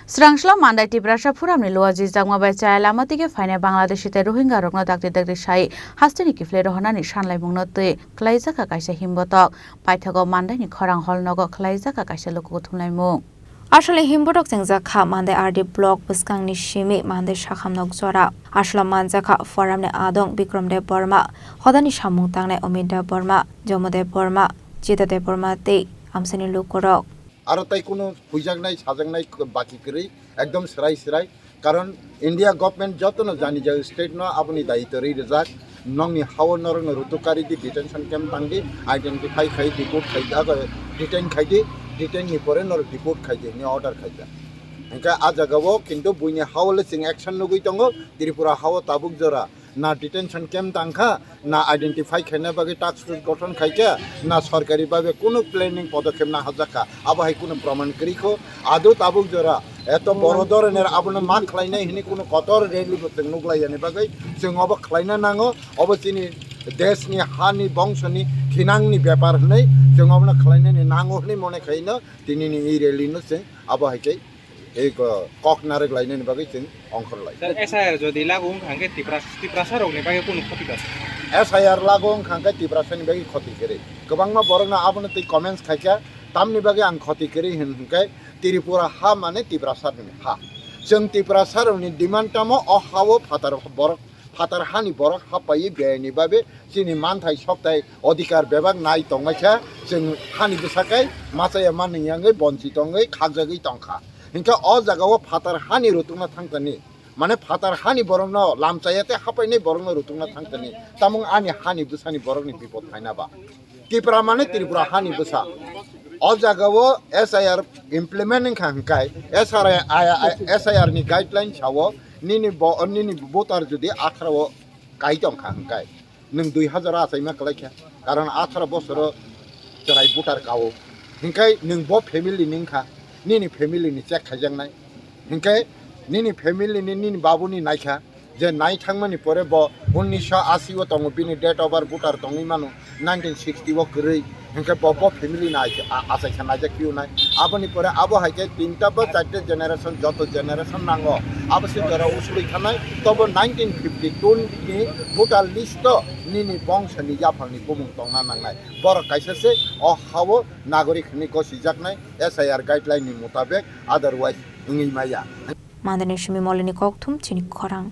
Srangsalo Mandwi Tiprasa Fouram ni Luwajijakma bai Chayalama tei Phainai Bangaldeshi tei Rohingya rokno Dakti Saiwi Hasteni Kiphilwi Rohornani Sanlaimung tei Khlaijakha Kaisa Himbotok Paithago Mandwi ni Khorang hol Nogo Khlaijakha Kaisa Luku Kuthumlaimung Asale Himbotok Chengjakha Mandwi RD block buskangni shimi Mandwi sakhamnok jora Asala Manjakha Fouram ni Adong Bikramdev Burma Hodani samung tangnai Omida Burma Jomodev Burma Jitadev Burma tei Amsani Luku rok আর তাই কোনো বুঝাক সাজাক বাকি করে একদম সেরাই কারণ India government যত না জানি যে স্টেট ন আপনি দায়িত্ব রই রেজাক নংনি হাও নরং রুতুকারি দি ডিটেনশন ক্যাম্প তাংদি আইডেন্টিফাই খাই রিপোর্ট খাই ডিটেন নি পরে নর রিপোর্ট খাই নি অর্ডার খাই এনকা আ জায়গাও কিন্তু বুইনি হাওলে সিং অ্যাকশন নগুই তঙ্গ ত্রিপুরা হাও তাবুক জরা না ডিটেনশন ক্যাম্প তাংখা না আইডেন্টিফাই খাইনা বাগে টাস্ক ফোর্স গঠন খাইকা না সরকারি ভাবে কোনো প্ল্যানিং পদক্ষেপ না হাজাকা আবহাই কোনো প্রমাণ করিখো আদৌ তাবুক জরা এত বড় ধরনের আপনার মা খাইনাই হিনি কোনো কতর রেলি করতে নুগলাইয়ানি বাগে जों অব খাইনা নাঙো অবচিনি দেশনি হানি বংশনি খিনাংনি ব্যাপার হই जों অবনা খাইনানি নাঙো হনি মনে খাইনা তিনিনি এই রেলিনো जों আবহাইকে এই কক নারেক লাইনানি বাগে जों অংখরলাই এসআইআর যদি লাগু খাঙ্গে টিপ্রাসা রকনি বাগে কোনো ক্ষতি করে এসআইআর লাগু খাঙ্গে টিপ্রাসানি বাগে ক্ষতি করে গোবাংমা বরংনা আপনি তে কমেন্টস খাইকা তামনি বাগে আং ক্ষতি করে হিনকাই त्रिपुरा हा माने तिप्रासारनि हा जों तिप्रासारनि डिमान्डटामो अहावो फातार हानि बरक हापायै बेनि बाबे जोंनि मानथाय सप्ताय अधिकार बेबाग नाय तंगायखा जों हानि बिसाखाय मासाया मानियाङै बन्सि तंगै खागजागै तंखा हिंका अ जागाव फातार हानि रुतुंना थांतनि माने फातार हानि बरंनो लामचायाते हापायनै बरंनो रुतुंना थांतनि तामुं आनि हानि बिसानि बरकनि बिपद फायनाबा त्रिपुरा माने त्रिपुरा हानि बिसा अ जागाव एसआईआर इमप्लिमेंटिंग खांखाय एसआईआर नि गाइडलाइन सावो निनि भोटार जुदि 18 गाइदं खांखाय नों 2000 आसाइमा कलायखा कारण 18 बोसोर जराय भोटार गावो हिंखाय नों बो फेमिलि निंखा निनि फेमिलि नि चेक खायजांनाय हिंखाय निनि फेमिलि नि बाबुनि नायखा जे नाय थांमानि परे ब 1980 व तंग बिनि डेट अफ बार्थ भोटार तंगै मानु 1960 व गरै हिंखाय बब फेमिलि नाय आसाय खानाय किउ नाय आबनि परे आबो हायके तीनटा बा चारटे जेनारेशन जत जेनारेशन नांगो आबसे जरा उसुलै थानाय तब 1952 नि भोटार लिस्ट निनि बंशनि जाफांनि बुमुं तंना नांनाय बर कायसासे अ हावो नागरिकनि गसिजाकनाय एसआईआर गाइडलाइन नि मुताबिक अदरवाइज इंगै माया Mandwi Shimi Molini Kokthum Chini Khorang